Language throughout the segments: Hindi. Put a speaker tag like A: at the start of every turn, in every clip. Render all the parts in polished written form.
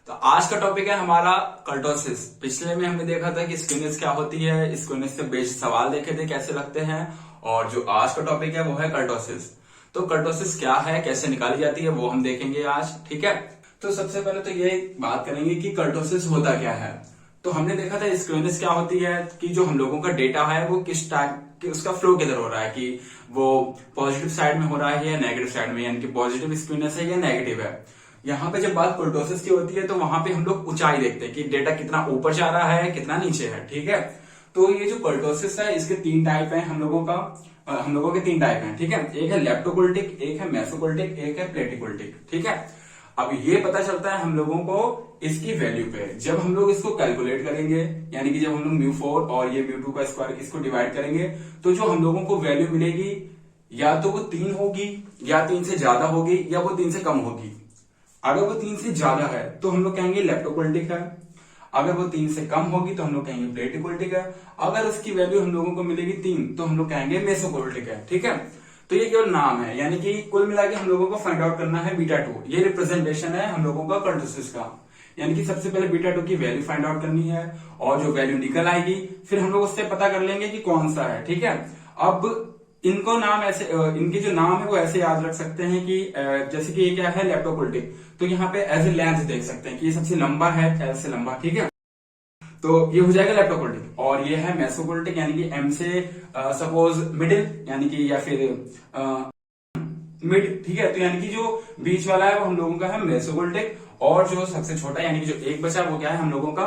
A: तो आज का टॉपिक है हमारा कर्टोसिस। पिछले में हमने देखा था कि स्क्विनेस क्या होती है, स्क्विनेस से बेस्ड सवाल देखे थे कैसे लगते हैं, और जो आज का टॉपिक है वो है कर्टोसिस। तो कर्टोसिस क्या है, कैसे निकाली जाती है, वो हम देखेंगे आज। ठीक है, तो सबसे पहले तो ये बात करेंगे कि कर्टोसिस होता क्या है। तो हमने देखा था स्क्विनेस क्या होती है कि जो हम लोगों का डेटा है वो किस टाइप कि उसका फ्लो किधर हो रहा है, कि वो पॉजिटिव साइड में हो रहा है या नेगेटिव साइड में, यानी कि पॉजिटिव स्क्विनेस है या नेगेटिव है। यहाँ पे जब बात कर्टोसिस की होती है तो वहां पे हम लोग ऊंचाई देखते हैं कि डेटा कितना ऊपर जा रहा है कितना नीचे है। ठीक है, तो ये जो कर्टोसिस है इसके तीन टाइप है हम लोगों के तीन टाइप हैं। ठीक है, एक है लेप्टोकोल्टिक, एक है मेसोकोल्टिक, एक है प्लेटिकोल्टिक। ठीक है, अब ये पता चलता है हम लोगों को इसकी वैल्यू पे जब हम लोग इसको कैलकुलेट करेंगे, यानी कि जब हम लोग μ4 और ये μ2 का स्क्वायर इसको डिवाइड करेंगे तो जो हम लोगों को वैल्यू मिलेगी या तो वो 3 होगी या 3 से ज्यादा होगी या वो 3 से कम होगी। अगर वो 3 से ज्यादा है तो हम लोग कहेंगे लेप्टोकोल्टिक है, अगर वो 3 से कम होगी तो हम लोग कहेंगे प्लेटिकोल्टिक है, अगर उसकी वैल्यू हम लोगों को मिलेगी 3 तो हम लोग कहेंगे मेसोकोल्टिक है। ठीक है, तो ये केवल नाम है, यानी कि कुल मिला के हम लोगों को फाइंड आउट करना है β2। ये रिप्रेजेंटेशन है हम लोगों का कर्टोसिस का, यानी कि सबसे पहले β2 की वैल्यू फाइंड आउट करनी है और जो वैल्यू निकल आएगी फिर हम लोग उससे पता कर लेंगे कि कौन सा है। ठीक है, अब इनको नाम ऐसे इनके जो नाम है वो ऐसे याद रख सकते हैं कि जैसे कि ये क्या है लेप्टोकोल्टिक, तो यहाँ पे एज ए लेंथ देख सकते हैं कि ये सबसे लंबा है, एल से लंबा। ठीक है, तो ये हो जाएगा लेप्टोकोल्टिक। और ये है मेसोकोल्टिक, यानी कि एम से सपोज मिडिल, यानी कि या फिर मिड। ठीक है, तो यानी कि जो बीच वाला है वो हम लोगों का है मेसोकोल्टिक, और जो सबसे छोटा यानी कि जो एक बचा वो क्या है हम लोगों का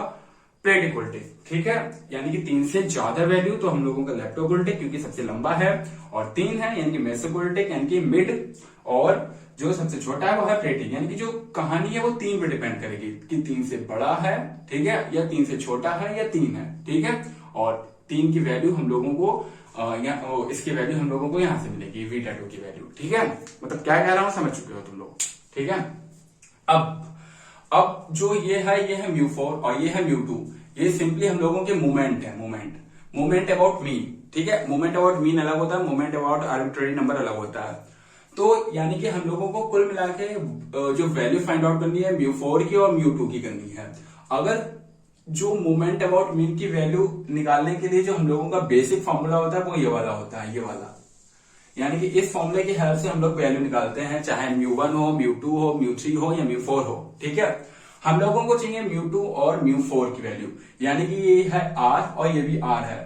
A: प्लेटिकोल्टिक। ठीक है, यानी कि 3 से ज्यादा वैल्यू तो हम लोगों का लेप्टोकोल्टिक क्योंकि सबसे लंबा है, और 3 है यानी कि मेसोकोल्टिक यानी कि मिड, और जो सबसे छोटा है वो है प्लेटिक। यानी कि जो कहानी है वो 3 पे डिपेंड करेगी कि 3 से बड़ा है, ठीक है, या 3 से छोटा है या 3 है। ठीक है, और 3 की वैल्यू हम लोगों को इसकी वैल्यू हम लोगों को यहां से मिलेगी β2 की वैल्यू। ठीक है, मतलब क्या कह रहा हूं समझ चुके हो तुम लोग। ठीक है, अब जो ये है μ4 और ये है μ2, ये सिंपली हम लोगों के मोमेंट है, मोमेंट अबाउट मीन। ठीक है, मोमेंट अबाउट मीन अलग होता है, मोमेंट अबाउट आर्बिट्रेरी नंबर अलग होता है। तो यानी कि हम लोगों को कुल मिला के जो वैल्यू फाइंड आउट करनी है μ4 की और μ2 की करनी है। अगर जो मोमेंट अबाउट मीन की वैल्यू निकालने के लिए जो हम लोगों का बेसिक फॉर्मूला होता है वो ये वाला होता है, ये वाला, यानी कि इस फॉर्मूले की हेल्प से हम लोग वैल्यू निकालते हैं, चाहे μ1 हो, μ2 हो, μ3 हो या μ4 हो। ठीक है, हम लोगों को चाहिए μ2 और μ4 की वैल्यू, यानी कि ये है r और ये भी r है।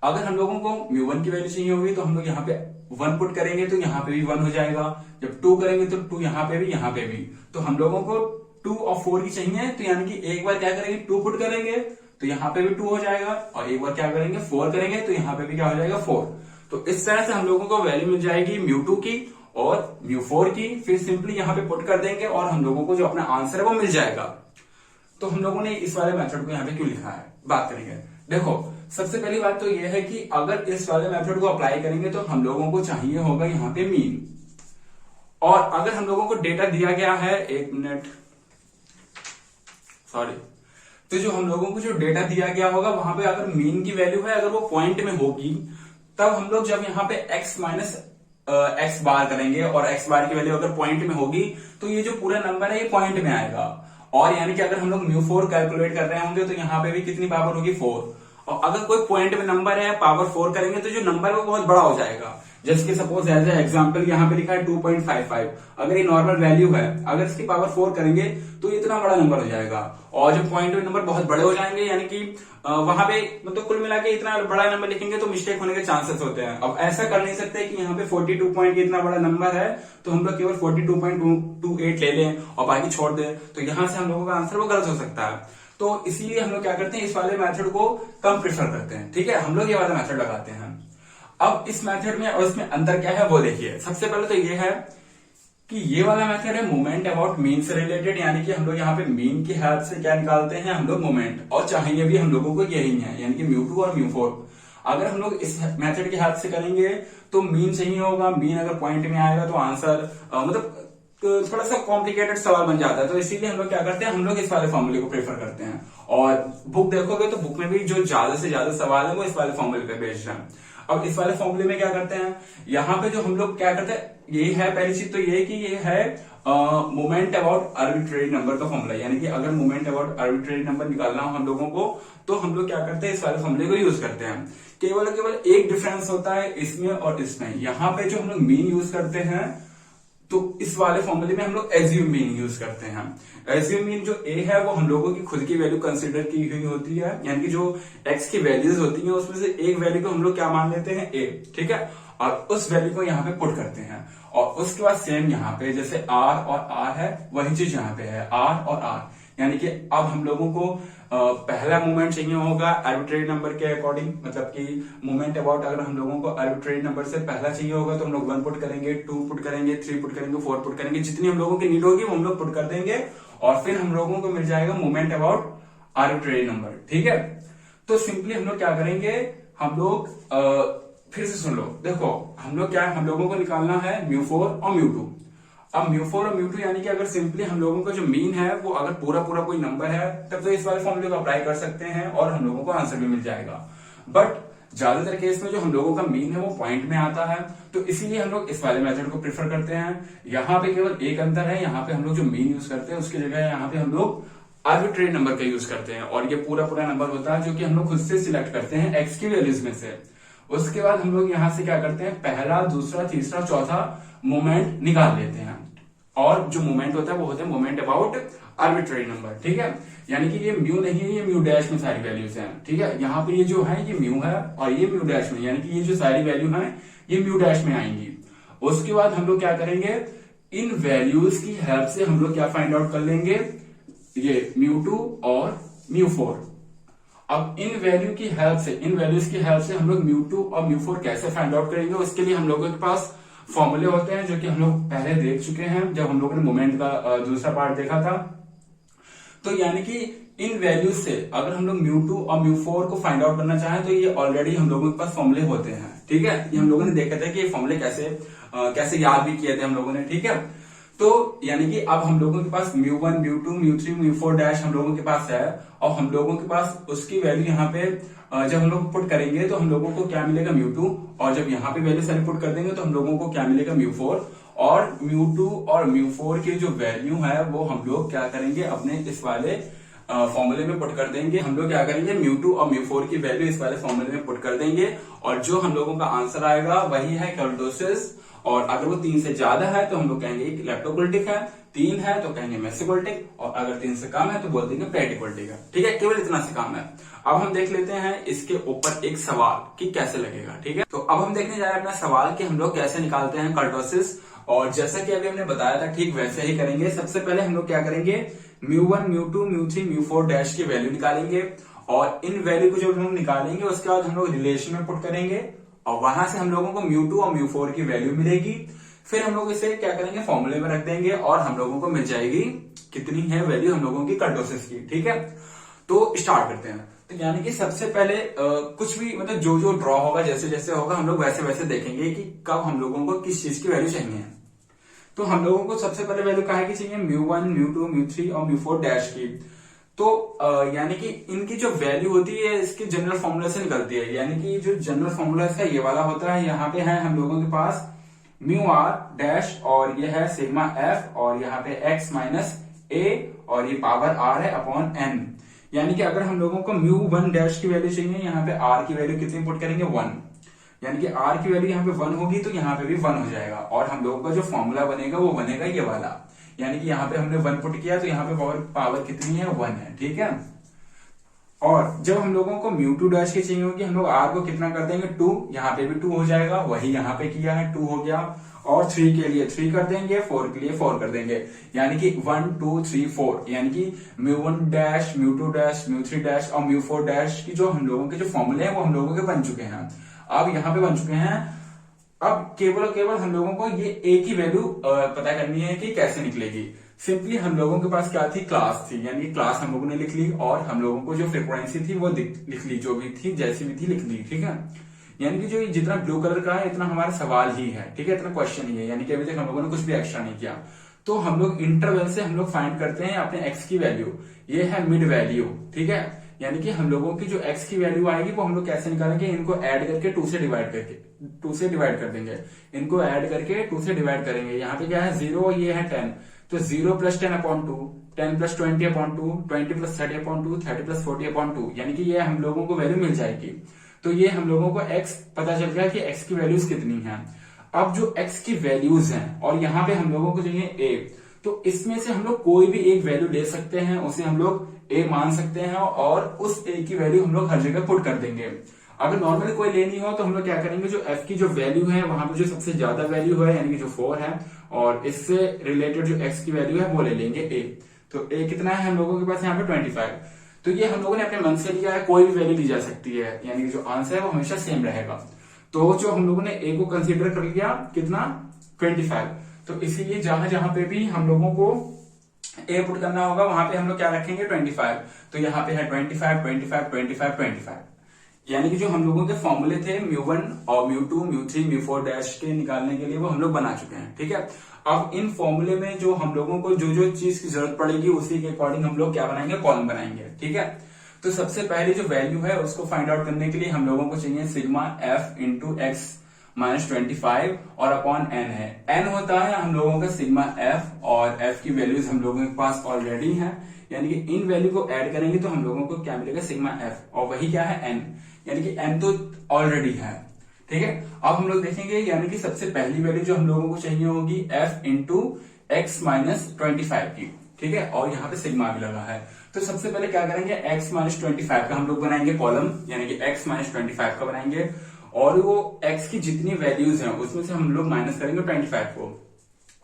A: अगर हम लोगों को μ1 की वैल्यू चाहिए होगी तो हम लोग यहाँ पे 1 पुट करेंगे तो यहाँ पे भी 1 हो जाएगा, जब 2 करेंगे तो 2 यहाँ पे भी। तो हम लोगों को 2 और 4 की चाहिए, तो यानी कि एक बार क्या करेंगे 2 पुट करेंगे तो यहाँ पे भी 2 हो जाएगा, और एक बार क्या करेंगे 4 करेंगे तो यहाँ पे भी क्या हो जाएगा 4। तो इस तरह से हम लोगों को वैल्यू मिल जाएगी μ2 की और μ4 की, फिर सिंपली यहाँ पे पुट कर देंगे और हम लोगों को जो अपना आंसर है वो मिल जाएगा। तो हम लोगों ने इस वाले मेथड को यहाँ पे क्यों लिखा है बात करेंगे। देखो, सबसे पहली बात तो यह है कि अगर इस वाले मेथड को अप्लाई करेंगे तो हम लोगों को चाहिए होगा यहाँ पे मीन, और अगर हम लोगों को डेटा दिया गया है, एक मिनट सॉरी, तो जो हम लोगों को जो डेटा दिया गया होगा वहां पे अगर मीन की वैल्यू है अगर वो पॉइंट में होगी, तब हम लोग जब यहाँ पे x माइनस एक्स बार करेंगे और x बार की वैल्यू अगर पॉइंट में होगी तो ये जो पूरा नंबर है ये पॉइंट में आएगा। और यानी कि अगर हम लोग μ4 कैलकुलेट कर रहे होंगे तो यहाँ पे भी कितनी पावर होगी 4, और अगर कोई पॉइंट में नंबर है पावर 4 करेंगे तो जो नंबर है वो बहुत बड़ा हो जाएगा। जैसे कि सपोज एज ए एग्जांपल यहाँ पे लिखा है 2.55, अगर ये नॉर्मल वैल्यू है, अगर इसकी पावर 4 करेंगे तो ये इतना बड़ा नंबर हो जाएगा, और जब पॉइंट में नंबर बहुत बड़े हो जाएंगे यानी कि वहां पे मतलब कुल मिला के इतना बड़ा नंबर लिखेंगे तो मिस्टेक होने के चांसेस होते हैं। अब ऐसा कर नहीं सकते कि यहाँ पे 42 पॉइंट इतना बड़ा नंबर है तो हम लोग केवल 42.28 ले लें और बाकी छोड़ दें, तो यहाँ से हम लोगों का आंसर वो गलत हो सकता है। तो इसीलिए हम लोग क्या करते हैं, इस वाले मेथड को कम प्रेफर करते हैं। ठीक है, हम लोग ये वाला मेथड लगाते हैं। अब इस मेथड में और इसमें अंतर क्या है वो देखिए। सबसे पहले तो ये है कि ये वाला मेथड है मोमेंट अबाउट मीन से रिलेटेड, यानी कि हम लोग यहाँ पे मीन की हेल्प से क्या निकालते हैं हम लोग मोमेंट, और चाहिए भी हम लोगों को यही है, यानी कि μ2 और μ4। अगर हम लोग इस मेथड की हेल्प से करेंगे तो मीन चाहिए होगा, मीन अगर पॉइंट में आएगा तो आंसर मतलब थोड़ा सा कॉम्प्लिकेटेड सवाल बन जाता है। तो इसीलिए हम लोग क्या करते हैं, हम लोग इस वाले फॉर्मूले को प्रेफर करते हैं, और बुक देखोगे तो बुक में भी जो ज्यादा से ज्यादा सवाल है वो इस वाले फॉर्मूले पे बेस्ड है। अब इस वाले फॉर्मूले में क्या करते हैं, यहाँ पे जो हम लोग क्या करते हैं, ये है पहली चीज तो ये कि ये है मोमेंट अबाउट आर्बिट्रेरी नंबर का फॉर्मूला, यानी कि अगर मोमेंट अबाउट आर्बिट्रेरी नंबर निकालना हो हम लोगों को, तो हम लोग क्या करते हैं, इस वाले फॉर्मूले को यूज करते हैं। केवल एक डिफरेंस होता है इसमें और इसमें। यहाँ पे जो हम लोग मीन यूज करते हैं, तो इस वाले फॉर्मूले में हम लोग एज्यूम मीन यूज करते हैं। एज्यूम मीन जो ए है वो हम लोगों की खुद की वैल्यू कंसीडर की हुई होती है, यानी कि जो एक्स की वैल्यूज होती हैं उसमें से एक वैल्यू को हम लोग क्या मान लेते हैं, ए, ठीक है, और उस वैल्यू को यहाँ पे पुट करते हैं। और उसके बाद सेम यहाँ पे जैसे आर और आर है, वही चीज यहाँ पे है, आर और आर, यानी कि अब हम लोगों को पहला मोमेंट चाहिए होगा आर्बिट्रेरी नंबर के अकॉर्डिंग, मतलब कि मोमेंट अबाउट अगर हम लोगों को आर्बिट्रेरी नंबर से पहला चाहिए होगा तो हम लोग 1 पुट करेंगे, 2 पुट करेंगे, 3 पुट करेंगे, 4 पुट करेंगे, जितनी हम लोगों की नीड होगी वो हम लोग पुट कर देंगे और फिर हम लोगों को मिल जाएगा मोमेंट अबाउट आर्बिट्रेरी नंबर, ठीक है। तो सिंपली हम लोग क्या करेंगे, हम लोग फिर से सुन लो, देखो हम लोग क्या, हम लोगों को निकालना है μ4 और μ2। अब μ4 और μ2 यानी कि अगर सिंपली हम लोगों का जो मीन है वो अगर पूरा पूरा कोई नंबर है तब तो इस वाले फॉर्मूले को अप्लाई कर सकते हैं और हम लोगों को आंसर भी मिल जाएगा। बट ज्यादातर केस में जो हम लोगों का मीन है वो पॉइंट में आता है, तो इसीलिए हम लोग इस वाले मेथड को प्रेफर करते हैं। यहाँ पे केवल एक अंतर है, यहाँ पे हम लोग जो मीन यूज करते हैं उसकी जगह यहाँ पे हम लोग आर्बिट्रेरी नंबर का यूज करते हैं और ये पूरा पूरा नंबर होता है जो कि हम लोग खुद से सिलेक्ट करते हैं एक्स की वैल्यूज में से। उसके बाद हम लोग यहाँ से क्या करते हैं, पहला, दूसरा, तीसरा, चौथा मोमेंट निकाल लेते हैं और जो मोमेंट होता है वो होता है मोमेंट अबाउट आर्बिट्रेरी नंबर, ठीक है। यानी कि ये म्यू नहीं है, ये म्यू डैश में सारी वैल्यूज हैं, ठीक है। यहाँ पे ये जो है ये म्यू है और ये म्यू डैश में, यानी कि ये जो सारी वैल्यू है ये म्यू डैश में आएंगी। उसके बाद हम लोग क्या करेंगे, इन वैल्यूज की हेल्प से हम लोग क्या फाइंड आउट कर लेंगे, ये μ2 और μ4। अब इन वैल्यू की हेल्प से, इन वैल्यूज की हेल्प से हम लोग μ2 और μ4 कैसे फाइंड आउट करेंगे, उसके लिए हम लोगों के पास फॉर्मूले होते हैं जो कि हम लोग पहले देख चुके हैं जब हम लोगों ने मोमेंट का दूसरा पार्ट देखा था। तो यानी कि इन वैल्यूज से अगर हम लोग μ2 और μ4 को फाइंड आउट करना चाहें तो ये ऑलरेडी हम लोगों के पास फॉर्मूले होते हैं, ठीक है। ये हम लोगों ने देखा था कि ये फॉर्मूले कैसे याद भी किए थे हम लोगों ने, ठीक है। तो यानी कि अब हम लोगों के पास μ1, μ2, μ3, μ4 डैश हम लोगों के पास है और हम लोगों के पास उसकी वैल्यू यहाँ पे जब हम लोग पुट करेंगे तो हम लोगों को क्या मिलेगा, μ2, और जब यहाँ पे वैल्यू सारी पुट कर देंगे तो हम लोगों को क्या मिलेगा, μ4। और μ2 और μ4 की जो वैल्यू है वो हम लोग क्या करेंगे, अपने इस वाले फॉर्मूले में पुट कर देंगे। हम लोग क्या करेंगे, μ2 और μ4 की वैल्यू इस वाले फॉर्मूले में पुट कर देंगे और जो हम लोगों का आंसर आएगा वही है कर्टोसिस। और अगर वो 3 से ज्यादा है तो हम लोग कहेंगे लेप्टोकुलिटिक है, 3 है तो कहेंगे मेसिकुलिटिक, और अगर 3 से कम है तो बोल देंगे प्लेटिकुलिटिक है, ठीक है। केवल इतना से काम है। अब हम देख लेते हैं इसके ऊपर एक सवाल कि कैसे लगेगा, ठीक है। तो अब हम देखने जा रहे हैं अपना सवाल कि हम लोग कैसे निकालते हैं कर्टोसिस, और जैसा कि अभी हमने बताया था ठीक वैसे ही करेंगे। सबसे पहले हम लोग क्या करेंगे, μ1, μ2, μ3, μ4 डैश की वैल्यू निकालेंगे और इन वैल्यू को जब हम निकालेंगे उसके बाद हम लोग रिलेशन में पुट करेंगे और वहां से हम लोगों को μ2 और μ4 की वैल्यू मिलेगी। फिर हम लोग इसे क्या करेंगे, फॉर्मूले में रख देंगे और हम लोगों को मिल जाएगी कितनी है वैल्यू हम लोगों की कर्टोसिस की, ठीक है। तो स्टार्ट करते हैं। तो यानी कि सबसे पहले कुछ भी मतलब जो जो ड्रॉ होगा, जैसे जैसे होगा हम लोग वैसे वैसे देखेंगे कि कब हम लोगों को किस चीज की वैल्यू चाहिए। तो हम लोगों को सबसे पहले वैल्यू काहे की चाहिए, μ1, μ2, μ3 और μ4 डैश की। तो यानी कि इनकी जो वैल्यू होती है इसके जनरल फॉर्मूला से निकलती है, यानी कि जो जनरल फॉर्मूला है ये वाला होता है। यहाँ पे है हम लोगों के पास μr डैश और ये है सिग्मा f और यहाँ पे x माइनस a और ये पावर r है अपॉन n। यानी कि अगर हम लोगों को μ1 डैश की वैल्यू चाहिए, यहाँ पे r की वैल्यू कितनी पुट करेंगे, 1। यानी कि r की वैल्यू यहाँ पे 1 होगी तो यहाँ पे भी 1 हो जाएगा और हम लोगों का जो फॉर्मूला बनेगा वो बनेगा ये वाला। यानी कि यहाँ पे हमने 1 पुट किया तो यहाँ पे पावर कितनी है, 1 है, ठीक है। और जब हम लोगों को μ2 डैश की चाहिए होगी, हम लोग r को कितना कर देंगे, 2। यहाँ पे भी 2 हो जाएगा, वही यहाँ पे किया है, 2 हो गया। और 3 के लिए 3 कर देंगे, 4 के लिए 4 कर देंगे। यानी कि 1 2 3 4, यानी कि μ1 डैश, μ2 डैश, μ3 डैश और μ4 डैश की जो हम लोगों के जो फॉर्मूले हैं वो हम लोगों के बन चुके हैं। अब यहाँ पे बन चुके हैं। अब केवल हम लोगों को ये a की वैल्यू पता करनी है कि कैसे निकलेगी। सिंपली हम लोगों के पास क्या थी, क्लास थी, यानी क्लास हम लोगों ने लिख ली और हम लोगों को जो फ्रीक्वेंसी थी वो लिख ली, जो भी थी जैसी भी थी लिख ली, ठीक है। यानी कि जो जितना ब्लू कलर का है इतना हमारा सवाल ही है, ठीक है, इतना क्वेश्चन ही है। यानी कि अभी तक हम लोगों ने कुछ भी एक्स्ट्रा नहीं किया। तो हम लोग इंटरवल से हम लोग फाइंड करते हैं अपने एक्स की वैल्यू, ये है मिड वैल्यू, ठीक है। यानी कि हम लोगों की जो एक्स की वैल्यू आएगी वो हम लोग कैसे निकालेंगे, इनको ऐड करके 2 से डिवाइड कर देंगे। इनको ऐड करके 2 से डिवाइड करेंगे। यहाँ पे क्या है 0, ये है 10, तो 0 + 10/2, 10 + 20/2, 20 + 30/2, 30 + 40/2, यानी कि ये हम लोगों को वैल्यू मिल जाएगी। तो ये हम लोगों को x पता चल गया कि x की वैल्यूज कितनी हैं। अब जो x की वैल्यूज हैं और यहाँ पे हम लोगों को चाहिए a, तो इसमें से हम लोग कोई भी एक वैल्यू ले सकते हैं, उसे हम लोग a मान सकते हैं और उस a की वैल्यू हम लोग हर जगह पुट कर देंगे। अगर नॉर्मली कोई लेनी हो तो हम लोग क्या करेंगे, जो f की जो वैल्यू है वहां पे जो सबसे ज्यादा वैल्यू है यानी कि जो 4 है, और इससे रिलेटेड जो x की वैल्यू है वो ले लेंगे a। तो a कितना है हम लोगों के पास यहाँ पे 25। तो ये हम लोगों ने अपने मन से लिया है, कोई भी वैल्यू ली जा सकती है, यानी कि जो आंसर है वो हमेशा सेम रहेगा। तो जो हम लोगों ने a को कंसीडर कर लिया कितना, 25। तो इसीलिए जहां जहां पे भी हम लोगों को a पुट करना होगा वहां पे हम लोग क्या रखेंगे, 25। तो यहाँ पे है 25, 25, 25, 25। यानी कि जो हम लोगों के फॉर्मूले थे μ1 और μ2, μ3, μ4 डैश के निकालने के लिए वो हम लोग बना चुके हैं। ठीक है, अब इन फॉर्मूले में जो हम लोगों को जो जो चीज की जरूरत पड़ेगी उसी के अकॉर्डिंग हम लोग क्या बनाएंगे, कॉलम बनाएंगे। ठीक है, तो सबसे पहले जो वैल्यू है उसको फाइंड आउट करने के लिए हम लोगों को चाहिए sigma f into x minus 25 और अपॉन n है। n होता है हम लोगों का सिग्मा f, और f की वैल्यूज हम लोगों के पास ऑलरेडी है, यानी कि इन वैल्यू को ऐड करेंगे तो हम लोगों को क्या मिलेगा, सिग्मा f, और वही क्या है, n, यानी कि n तो ऑलरेडी है। ठीक है, अब हम लोग देखेंगे, यानी कि सबसे पहली वैल्यू जो हम लोगों को चाहिए होगी f इंटू एक्स माइनस 25 की। ठीक है, और यहाँ पे सिग्मा भी लगा है। तो सबसे पहले क्या करेंगे, x माइनस 25 का हम लोग बनाएंगे कॉलम, यानी कि x माइनस 25 का बनाएंगे, और वो x की जितनी वैल्यूज हैं उसमें से हम लोग माइनस करेंगे 25 को,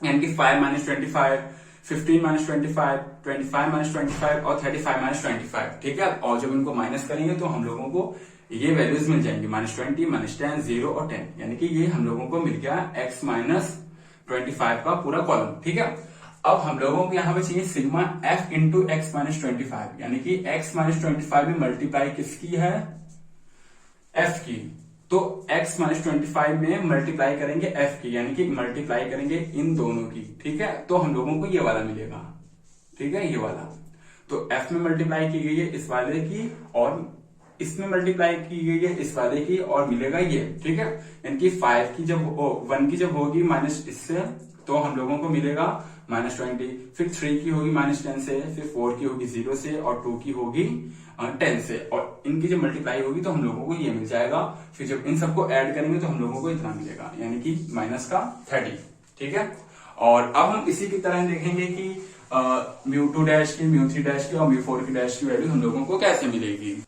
A: यानी कि 5 माइनस 25, 15 माइनस 25, 25 माइनस 25 और 35 माइनस 25। ठीक है, और जब इनको माइनस करेंगे तो हम लोगों को ये वैल्यूज मिल जाएंगी, -20, -10, 0 और 10, यानी कि ये हम लोगों को मिल गया x माइनस 25 का पूरा कॉलम। ठीक है, अब हम लोगों को यहाँ पे चाहिए sigma f into x minus 25, यानी कि x माइनस 25 में मल्टीप्लाई किसकी है, f की। तो x माइनस 25 में मल्टीप्लाई करेंगे f की, यानी कि मल्टीप्लाई करेंगे इन दोनों की। ठीक है, तो हम लोगों को ये वाला मिलेगा। ठीक है, ये वाला, तो f में मल्टीप्लाई की गई है इस वाले की, और इसमें मल्टीप्लाई की गई है इस वाले की, और मिलेगा ये। ठीक है, यानी कि 5 की जब 1 की जब होगी माइनस इससे, तो हम लोगों को मिलेगा -20, फिर 3 की होगी -10 से, फिर 4 की होगी 0 से, और 2 की होगी 10 से, और इनकी जब मल्टीप्लाई होगी तो हम लोगों को ये मिल जाएगा। फिर जब इन सबको ऐड करेंगे तो हम लोगों को इतना मिलेगा, यानी कि -30। ठीक है, और अब हम इसी की तरह देखेंगे कि μ2 डैश की, μ3 डैश की और μ4 की डैश की वैल्यू हम लोगों को कैसे मिलेगी।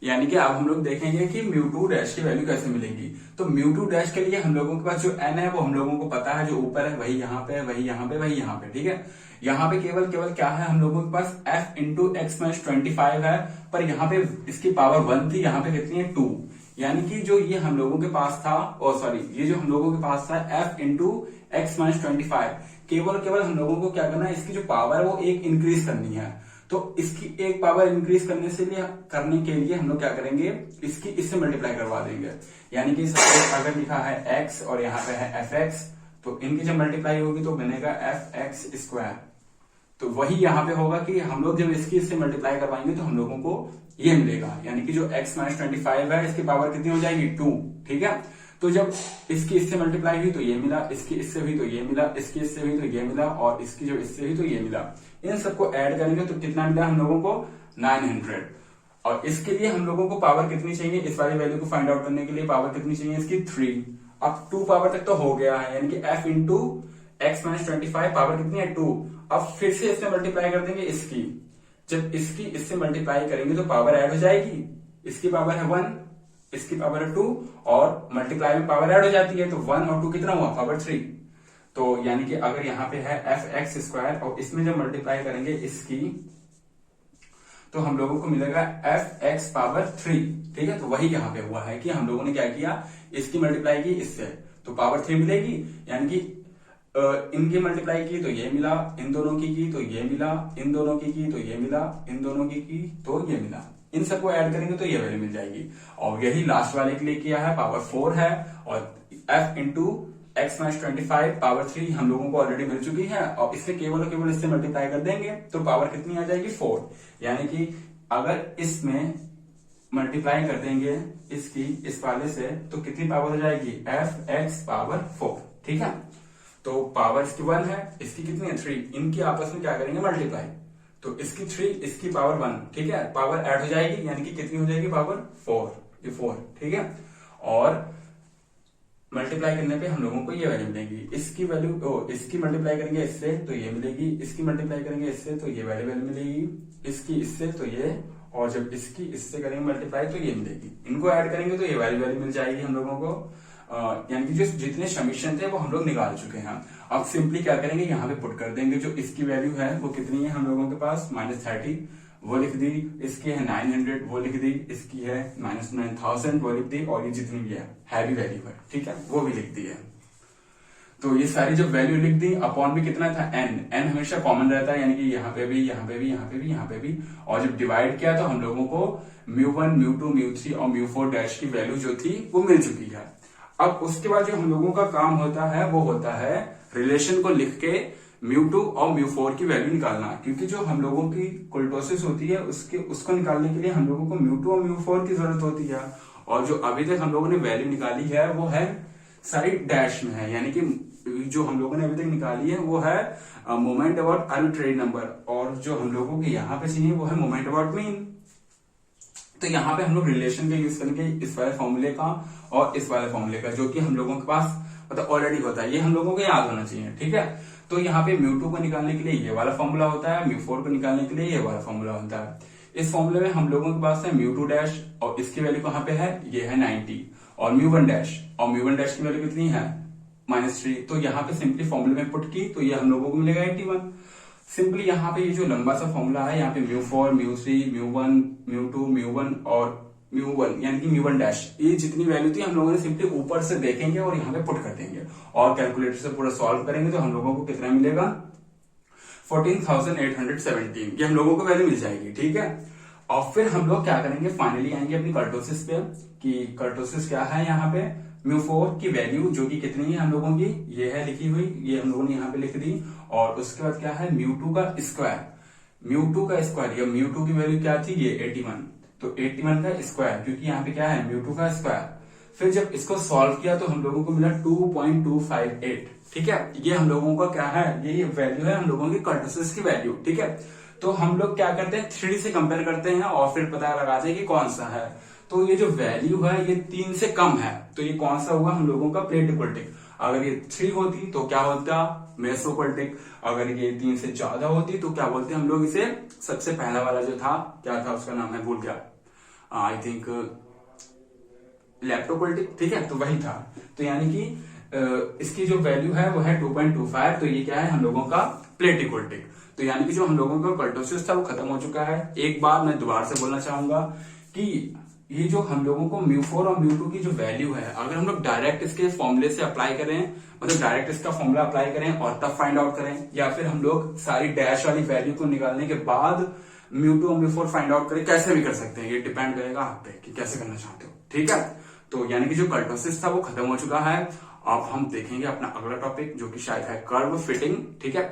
A: यानी कि अब हम लोग देखेंगे कि μ2 डैश की वैल्यू कैसे मिलेगी। तो μ2 डैश के लिए हम लोगों के पास जो n है वो हम लोगों को पता है, जो ऊपर है वही यहाँ पे है, वही यहाँ पे, वही यहाँ पे। ठीक है, यहाँ पे केवल क्या है, हम लोगों के पास f इंटू एक्स माइनस 25 है, पर यहाँ पे इसकी पावर 1 थी, यहाँ पे कितनी है, 2, यानी कि जो ये हम लोगों के पास था, ये जो हम लोगों के पास था f इंटू एक्स माइनस 25, केवल हम लोगों को क्या करना है, इसकी जो पावर है वो एक इंक्रीज करनी है। तो इसकी एक पावर इंक्रीज करने के लिए हम लोग क्या करेंगे, इसकी इससे मल्टीप्लाई करवा देंगे, यानी कि सपोज अगर लिखा है x और यहाँ पे है fx, तो इनकी जब मल्टीप्लाई होगी तो बनेगा fx²। तो वही यहाँ पे होगा कि हम लोग जब इसकी इससे मल्टीप्लाई करवाएंगे तो हम लोगों को ये मिलेगा, यानी कि जो x माइनस 25 है इसकी पावर कितनी हो जाएगी, 2। ठीक है, तो जब इसकी इससे मल्टीप्लाई हुई तो ये मिला, इसकी इससे हुई तो ये मिला, इसकी इससे हुई तो ये मिला, और इसकी जो इससे हुई तो ये मिला। इन सबको ऐड करेंगे तो कितना मिला हम लोगों को, 900। और इसके लिए हम लोगों को पावर कितनी चाहिए, इस वाली वैल्यू को फाइंड आउट करने के लिए पावर कितनी चाहिए इसकी, 3। अब 2 पावर तक तो हो गया है, यानी कि f into x minus 25 power कितनी है, 2। अब फिर से इससे मल्टीप्लाई कर देंगे इसकी, जब इसकी इससे मल्टीप्लाई करेंगे तो पावर ऐड हो जाएगी, इसकी पावर है 1, इसकी पावर है 2, और मल्टीप्लाई में पावर ऐड हो जाती है, तो 1 और 2 कितना हुआ, पावर 3। तो यानी कि अगर यहाँ पे है fx² और इसमें जब मल्टीप्लाई करेंगे इसकी, तो हम लोगों को मिलेगा fx पावर 3। ठीक है, तो वही यहाँ पे हुआ है कि हम लोगों ने क्या किया, इसकी मल्टीप्लाई की इससे, तो पावर 3 मिलेगी, यानी कि इनकी मल्टीप्लाई की तो ये मिला, इन दोनों की तो ये मिला, इन दोनों की तो ये मिला, इन दोनों की तो ये मिला। इन सबको ऐड करेंगे तो ये वैल्यू मिल जाएगी, और यही लास्ट वाले के लिए किया है, पावर 4 है, और f into x minus 25 power 3 हम लोगों को ऑलरेडी मिल चुकी है, और इससे केवल इससे मल्टीप्लाई कर देंगे तो पावर कितनी आ जाएगी, 4। यानी कि अगर इसमें मल्टीप्लाई कर देंगे इसकी इस वाले से तो कितनी पावर हो जाएगी, fx पावर 4। ठीक है, तो पावर इसकी 1 है, इसकी कितनी है 3, इनकी आपस में क्या करेंगे मल्टीप्लाई, तो इसकी 3 इसकी पावर 1, ठीक है, पावर ऐड हो जाएगी यानी कि कितनी हो जाएगी पावर 4, ये 4, ठीक है, और मल्टीप्लाई करने पे हम लोगों को ये वैल्यू मिलेगी, इसकी वैल्यू इसकी मल्टीप्लाई करेंगे इससे तो ये मिलेगी, इसकी मल्टीप्लाई करेंगे इससे तो ये वैल्यू मिलेगी, इसकी इससे तो ये, और जब इसकी इससे करेंगे मल्टीप्लाई तो ये मिलेगी, इनको ऐड करेंगे तो ये वैल्यू मिल जाएगी हम लोगों को। यानी कि जो जितने समीशन थे वो हम लोग निकाल चुके हैं। अब सिंपली क्या करेंगे, यहाँ पे पुट कर देंगे, जो इसकी वैल्यू है वो कितनी है हम लोगों के पास -30 वो लिख दी, इसकी है 900 वो लिख दी, इसकी है -9000 वो लिख दी, और ये जितनी भी है हैवी वैल्यू है, ठीक है, वो भी लिख दी है। तो ये सारी जो वैल्यू लिख दी, अपॉन भी कितना था n हमेशा कॉमन रहता है, यानी कि यहाँ पे भी, यहाँ पे भी, यहाँ पे भी, यहाँ पे भी, और जब डिवाइड किया तो हम लोगों को μ1 μ2 μ3 और μ4 डैश की वैल्यू जो थी वो मिल चुकी है। अब उसके बाद जो हम लोगों का काम होता है वो होता है रिलेशन को लिख के μ2 और μ4 की वैल्यू निकालना, क्योंकि जो हम लोगों की कुलटोसिस होती है उसको निकालने के लिए हम लोगों को μ2 और μ4 की जरूरत होती है, और जो अभी तक हम लोगों ने वैल्यू निकाली है वो है सारी डैश में है, यानी कि जो हम लोगों ने अभी तक निकाली है वो है मोमेंट अबाउट आर्बिट्रेरी नंबर, और जो हम लोगों को यहाँ पे चाहिए वो है मोमेंट अबाउट मीन। तो यहाँ पे हम लोग रिलेशन का यूज करेंगे, इस वाले फॉर्मूले का और इस वाले फॉर्मूले का, जो कि हम लोगों के पास मतलब ऑलरेडी होता है, ये हम लोगों को याद होना चाहिए, ठीक है। तो यहाँ पे μ2 को निकालने के लिए ये वाला फॉर्मूला होता है, μ4 को निकालने के लिए ये वाला फॉर्मूला होता है। इस फॉर्मूले में हम लोगों के पास है μ2 डैश, और इसकी वैल्यू कहाँ पे है, ये है 90, और μ1 डैश, और μ1 डैश की वैल्यू कितनी है -3, तो यहाँ पे सिंपली फॉर्मूले में पुट की तो ये हम लोगों को मिलेगा 81। सिंपली यहाँ पे ये जो लंबा सा फॉर्मूला है, यहाँ पे μ4 μ3 μ1 μ2 μ1 और μ1 यानी कि μ1 डैश, ये जितनी वैल्यू थी हम लोगों ने सिंपली ऊपर से देखेंगे और यहाँ पे पुट कर देंगे, और कैलकुलेटर से पूरा सॉल्व करेंगे तो हम लोगों को कितना मिलेगा 14,817, ये हम लोगों को वैल्यू मिल जाएगी, ठीक है। और फिर हम लोग क्या करेंगे, फाइनली आएंगे अपनी कर्टोसिस पे, कि कर्टोसिस क्या है, यहाँ पे μ4 की वैल्यू जो कि कितनी है हम लोगों की, ये है लिखी हुई, ये हम लोगों ने यहाँ पे लिख दी, और उसके बाद क्या है μ2 का स्क्वायर, μ2 का स्क्वायर, या μ2 की वैल्यू क्या थी, ये 81, तो 81 का स्क्वायर, क्योंकि यहाँ पे क्या है μ2 का स्क्वायर। फिर जब इसको सॉल्व किया तो हम लोगों को मिला 2.258, ठीक है, ये हम लोगों का क्या है, ये वैल्यू है हम लोगों की कर्टोसिस की वैल्यू, ठीक है। तो हम लोग क्या करते हैं, 3 से कंपेयर करते हैं और फिर पता लगाते हैं कि कौन सा है। तो ये जो वैल्यू है ये 3 से कम है, तो ये कौन सा हुआ हम लोगों का प्लेटिकोल्टिक। अगर ये 3 होती तो क्या होता मेसोकोल्टिक, अगर ये 3 से ज्यादा होती तो क्या बोलते हम लोग इसे, सबसे पहला वाला जो था क्या था उसका नाम है भूल गया, आई थिंक लेप्टोकोल्टिक, ठीक है, तो वही था। तो यानी कि इसकी जो वैल्यू है वो है 2.25, तो ये क्या है हम लोगों का प्लेटिकोल्टिक। तो यानी कि जो हम लोगों का कर्टोसिस था वो खत्म हो चुका है। एक बार मैं दोबारा से बोलना चाहूंगा कि ये जो हम लोगों को μ4 और μ2 की जो वैल्यू है, अगर हम लोग डायरेक्ट इसके फॉर्मूले से अप्लाई करें, मतलब डायरेक्ट इसका फॉर्मूला अप्लाई करें और तब फाइंड आउट करें, या फिर हम लोग सारी डैश वाली वैल्यू को निकालने के बाद μ2 और μ4 फाइंड आउट करें, कैसे भी कर सकते हैं, ये डिपेंड करेगा आप पे कि कैसे करना चाहते हो, ठीक है। तो यानी कि जो कर्टोसिस था वो खत्म हो चुका है। अब हम देखेंगे अपना अगला टॉपिक जो कि शायद है कर्व फिटिंग, ठीक है।